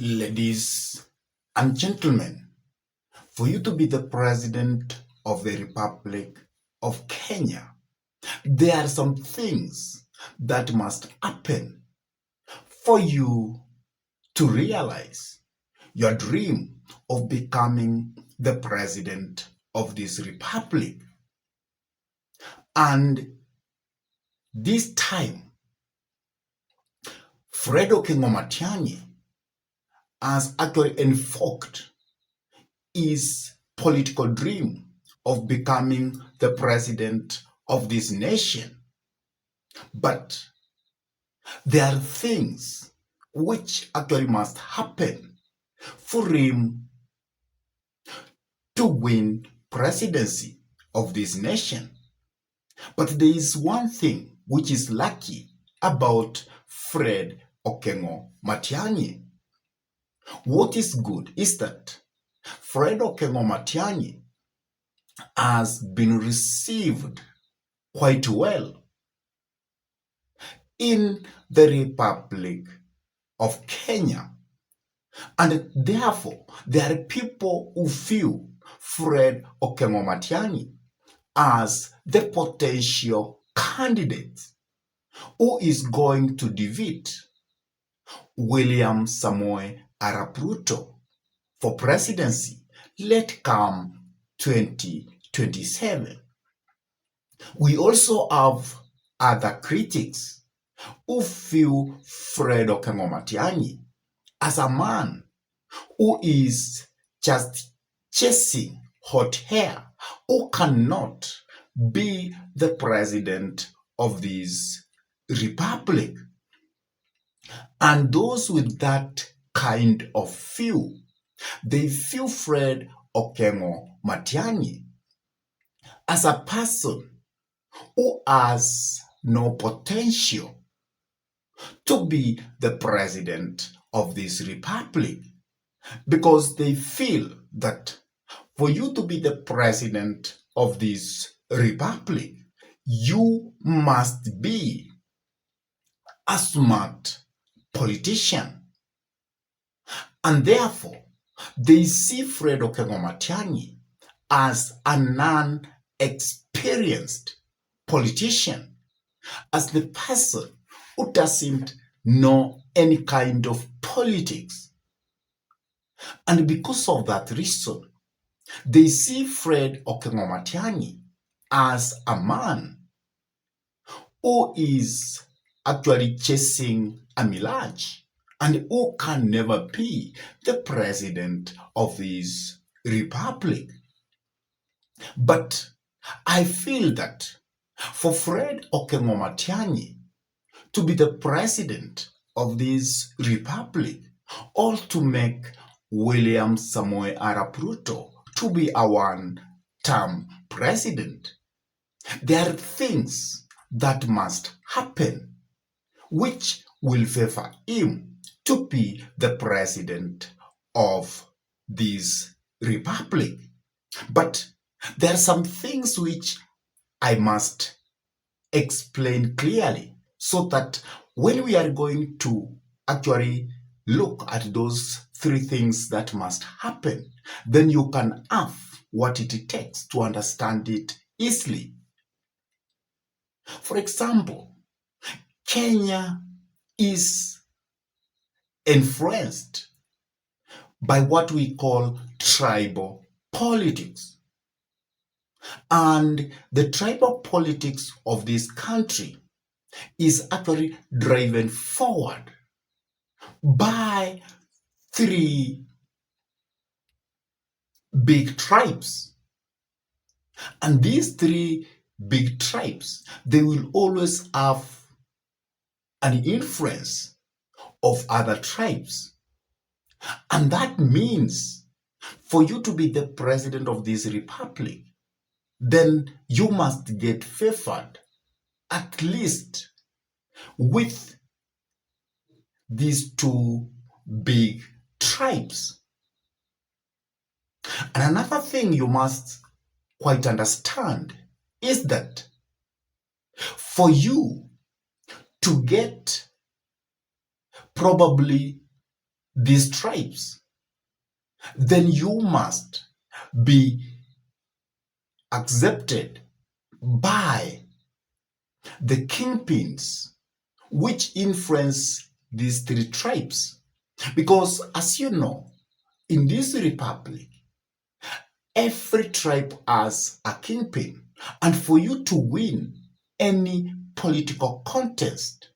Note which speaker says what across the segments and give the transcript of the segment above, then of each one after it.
Speaker 1: Ladies and gentlemen, for you to be the president of the Republic of Kenya, there are some things that must happen for you to realize your dream of becoming the president of this republic. And this time, Fred Matiang'i has actually invoked his political dream of becoming the president of this nation. But there are things which actually must happen for him to win presidency of this nation. But there is one thing which is lucky about Fred Matiang'i. What is good is that Fred Matiang'i has been received quite well in the Republic of Kenya. And therefore, there are people who view Fred Matiang'i as the potential candidate who is going to defeat William Samoei Arap Ruto for presidency let come 2027. We also have other critics who view Fred Matiang'i as a man who is just chasing hot air, who cannot be the president of this republic. And those with that kind of view, they view Fred Matiang'i as a person who has no potential to be the president of this republic, because they feel that for you to be the president of this republic, you must be a smart politician. And therefore, they see Fred Matiang'i as a non-experienced politician, as the person who doesn't know any kind of politics. And because of that reason, they see Fred Matiang'i as a man who is actually chasing a mirage and who can never be the president of this republic. But I feel that for Fred Matiang'i to be the president of this republic, or to make William Samoei Arap Ruto to be a one-term president, there are things that must happen which will favor him to be the president of this republic. But there are some things which I must explain clearly, so that when we are going to actually look at those three things that must happen, then you can have what it takes to understand it easily. For example, Kenya is influenced by what we call tribal politics. And the tribal politics of this country is actually driven forward by three big tribes. And these three big tribes, they will always have an influence of other tribes. And that means for you to be the president of this republic, then you must get favored at least with these two big tribes. And another thing you must quite understand is that for you to get probably these tribes, then you must be accepted by the kingpins which influence these three tribes. Because as you know, in this republic, every tribe has a kingpin. And for you to win any political contest,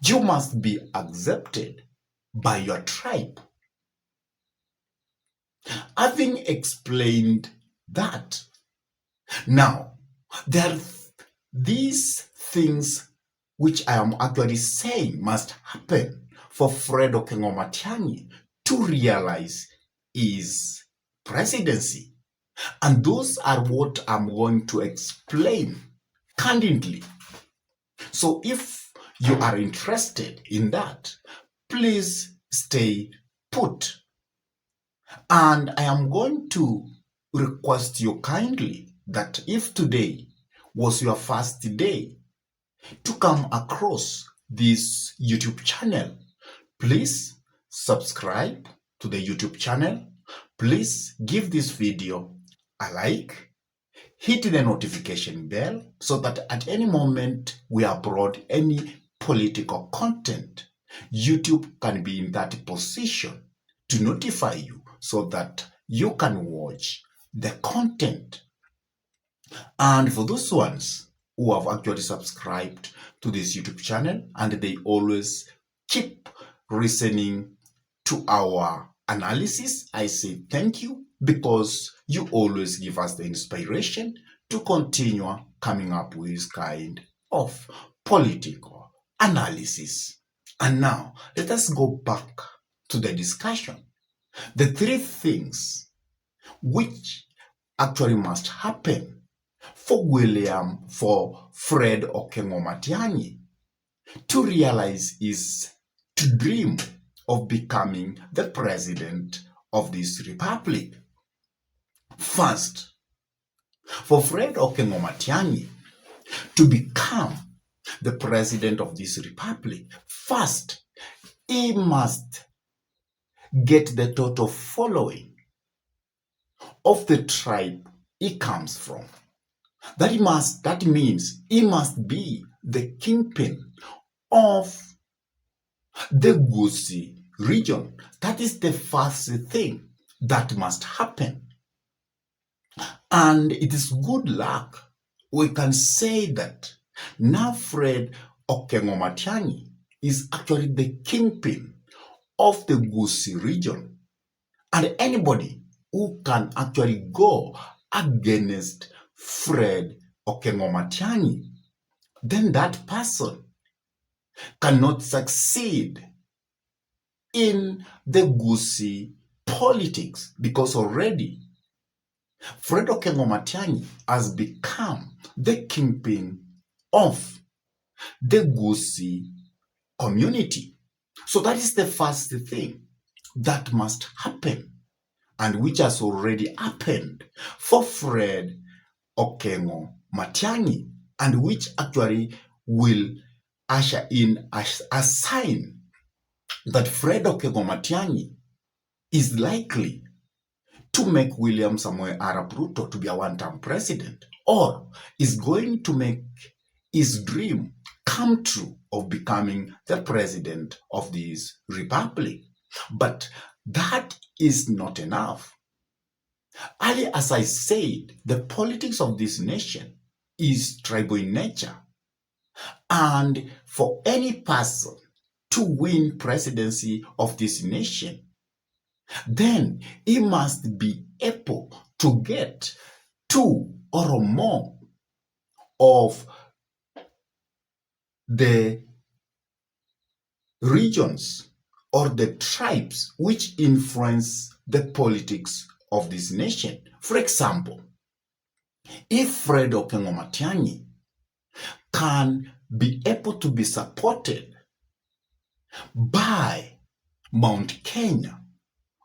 Speaker 1: you must be accepted by your tribe. Having explained that, now there are these things which I am actually saying must happen for Fred Matiang'i to realize his presidency. And those are what I'm going to explain candidly. So if you are interested in that, please stay put. And I am going to request you kindly that if today was your first day to come across this YouTube channel, please subscribe to the YouTube channel. Please give this video a like, hit the notification bell so that at any moment we upload any political content, YouTube can be in that position to notify you so that you can watch the content. And for those ones who have actually subscribed to this YouTube channel and they always keep listening to our analysis, I say thank you, because you always give us the inspiration to continue coming up with this kind of political analysis. And now let us go back to the discussion. The three things which actually must happen for Fred Matiang'i to realize is to dream of becoming the president of this republic. First, for Fred Matiang'i to become the president of this republic, first, he must get the total following of the tribe he comes from. That means he must be the kingpin of the Gusii region. That is the first thing that must happen. And it is good luck. We can say that now Fred Matiang'i is actually the kingpin of the Gusii region. And anybody who can actually go against Fred Matiang'i, then that person cannot succeed in the Gusii politics, because already Fred Matiang'i has become the kingpin of the Gusii community. So that is the first thing that must happen, and which has already happened for Fred Matiang'i, and which actually will usher in a sign that Fred Matiang'i is likely to make William Samoei Arap Ruto to be a one-term president, or is going to make his dream come true of becoming the president of this republic. But that is not enough. Earlier, as I said, the politics of this nation is tribal in nature. And for any person to win presidency of this nation, then he must be able to get 2 or more of the regions or the tribes which influence the politics of this nation. For example, if Fred Matiang'i can be able to be supported by Mount Kenya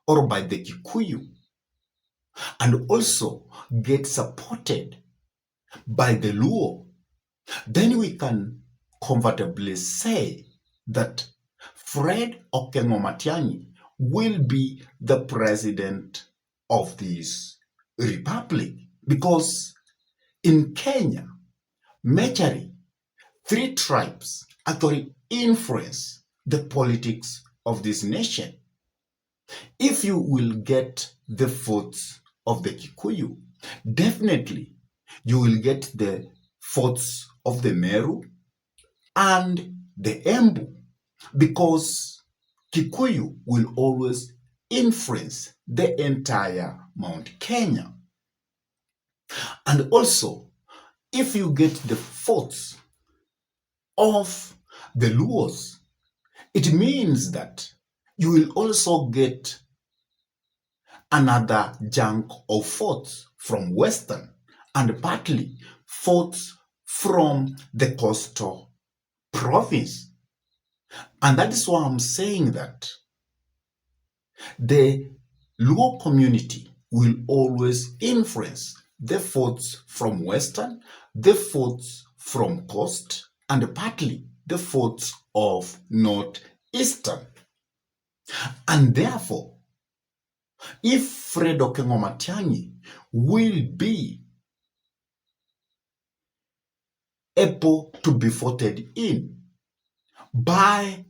Speaker 1: or by the Kikuyu, and also get supported by the Luo, then we can comfortably say that Fred Matiang'i will be the president of this republic. Because in Kenya, majorly, three tribes actually influence the politics of this nation. If you will get the votes of the Kikuyu, definitely you will get the votes of the Meru and the Embu, because Kikuyu will always influence the entire Mount Kenya. And also, if you get the votes of the Luos, it means that you will also get another chunk of votes from Western and partly votes from the coastal province. And that is why I'm saying that the Luo community will always influence the votes from Western, the votes from coast, and partly the votes of Northeastern. And therefore, if Fred Matiang'i will be able to be voted in by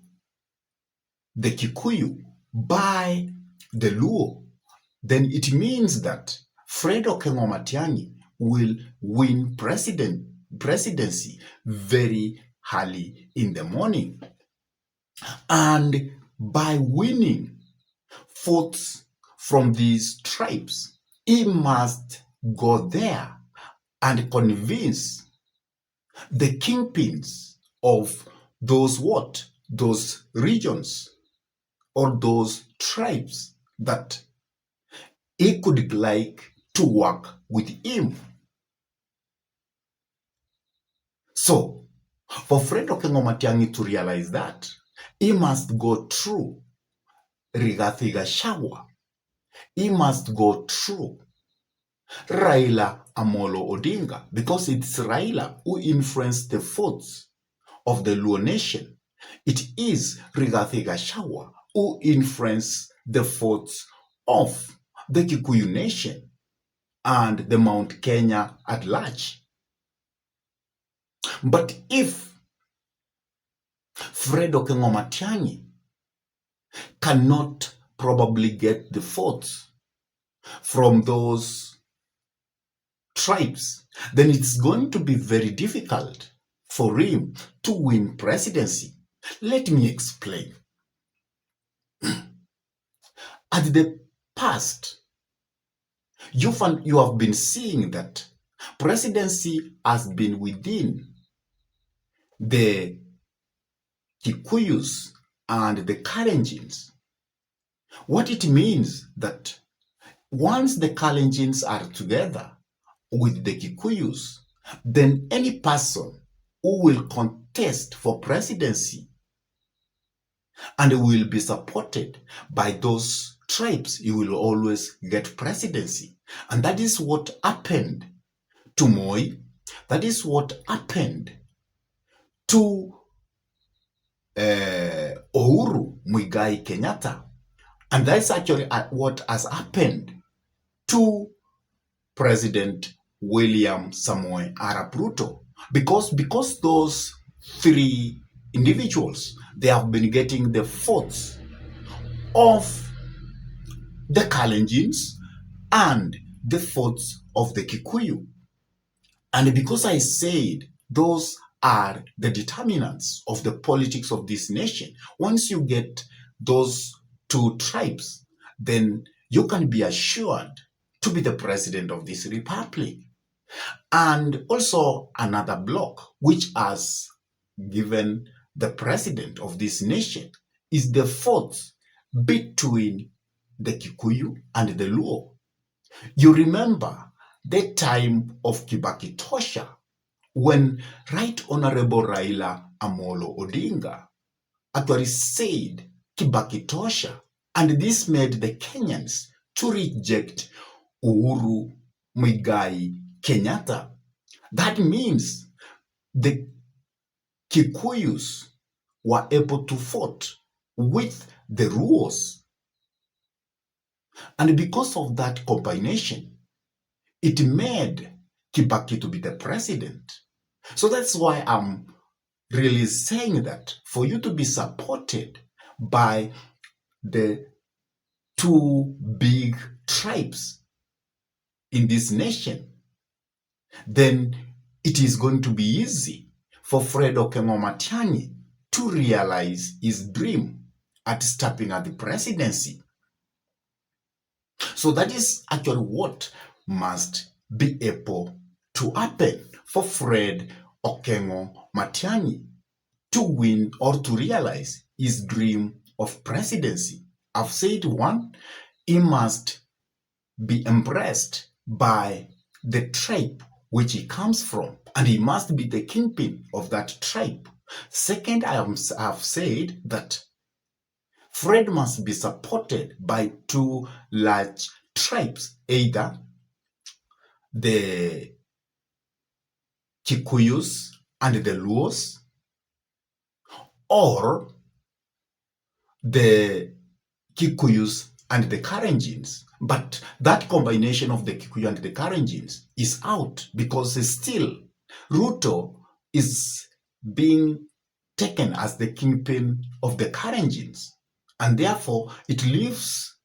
Speaker 1: the Kikuyu, by the Luo, then it means that Fred Matiang'i will win presidency very early in the morning. And by winning votes from these tribes, he must go there and convince the kingpins of those regions or those tribes that he could like to work with him. So, for Fred Matiang'i to realize that, he must go through Rigathi Gachagua. He must go through Raila Amolo Odinga, because it's Raila who influenced the votes of the Luo nation. It is Rigathi Gachagua who influenced the votes of the Kikuyu nation and the Mount Kenya at large. But if Fred Matiang'i cannot probably get the votes from those tribes, then it's going to be very difficult for him to win presidency. Let me explain. At the past, you have been seeing that presidency has been within the Kikuyus and the Kalenjins. What it means that once the Kalenjins are together with the Kikuyus, then any person who will contest for presidency and will be supported by those tribes, you will always get presidency. And that is what happened to Moi. That is what happened to Uhuru Muigai Kenyatta. And that's actually what has happened to President William Samoei Arap Ruto. Because those three individuals, they have been getting the votes of the Kalenjins and the votes of the Kikuyu. And because I said those are the determinants of the politics of this nation, once you get those two tribes, then you can be assured to be the president of this republic. And also another block which has given the president of this nation is the votes between the Kikuyu and the Luo. You remember the time of Kibaki Tosha, when Right Honorable Raila Amolo Odinga actually said Kibaki Tosha, and this made the Kenyans to reject Uhuru Muigai Kenyatta. That means the Kikuyus were able to vote with the Luos And because of that combination, it made Kibaki to be the president. So that's why I'm really saying that for you to be supported by the two big tribes in this nation, then it is going to be easy for Fred Matiang'i to realize his dream at stepping at the presidency. So that is actually what must be able to happen for Fred Matiang'i to win or to realize his dream of presidency. I've said one, he must be embraced by the tribe which he comes from, and he must be the kingpin of that tribe. Second, I have said that Fred must be supported by two large tribes, either the Kikuyus and the Luos, or the Kikuyus and the Karenjins. But that combination of the Kikuyu and the Karenjins is out because still Ruto is being taken as the kingpin of the Karenjins. And therefore, it leaves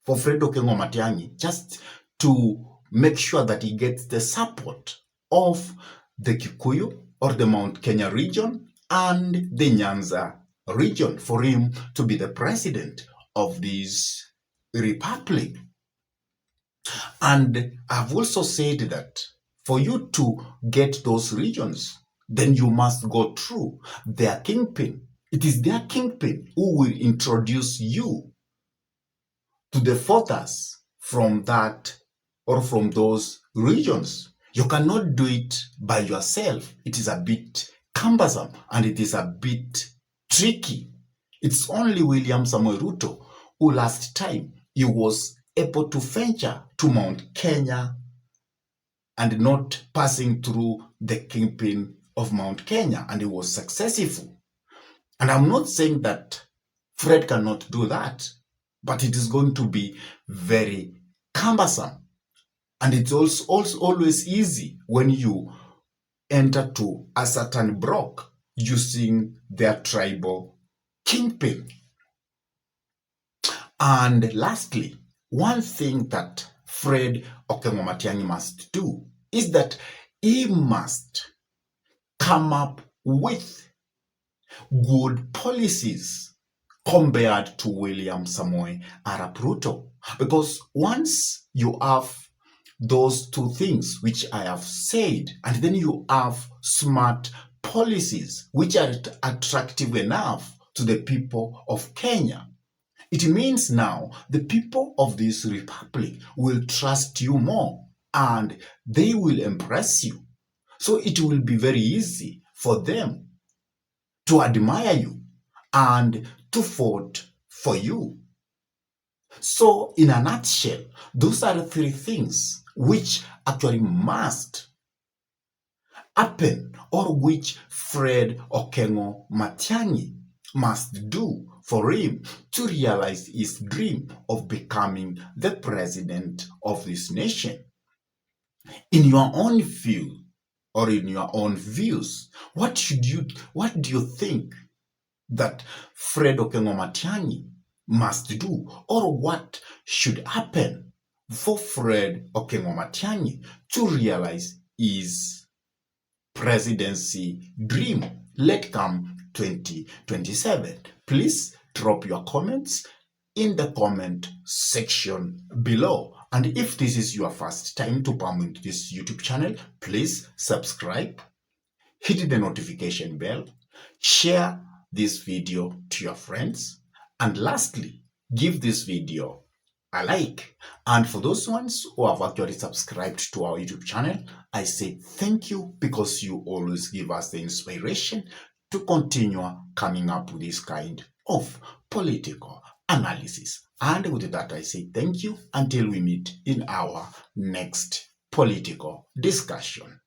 Speaker 1: for Fred Matiang'i just to make sure that he gets the support of the Kikuyu or the Mount Kenya region and the Nyanza region for him to be the president of this republic. And I've also said that for you to get those regions, then you must go through their kingpin. It is their kingpin who will introduce you to the voters from that or from those regions. You cannot do it by yourself. It is a bit cumbersome and it is a bit tricky. It's only William Samoei Ruto who last time he was able to venture to Mount Kenya and not passing through the kingpin of Mount Kenya, and he was successful. And I'm not saying that Fred cannot do that, but it is going to be very cumbersome. And it's also always easy when you enter to a certain block using their tribal kingpin. And lastly, one thing that Fred Matiang'i must do is that he must come up with good policies compared to William Samoei Arap Ruto. Because once you have those two things which I have said, and then you have smart policies which are attractive enough to the people of Kenya, it means now the people of this republic will trust you more and they will embrace you. So it will be very easy for them to admire you and to vote for you. So in a nutshell, those are the three things which actually must happen, or which Fred Matiang'i must do for him to realize his dream of becoming the president of this nation. In your own view, or in your own views, what do you think that Fred Matiang'i must do, or what should happen for Fred Matiang'i to realize his presidency dream let come 2027? Please drop your comments in the comment section below. And if this is your first time to come into this YouTube channel, please subscribe, hit the notification bell, share this video to your friends, and lastly, give this video a like. And for those ones who have actually subscribed to our YouTube channel, I say thank you, because you always give us the inspiration to continue coming up with this kind of political analysis. And with that, I say thank you until we meet in our next political discussion.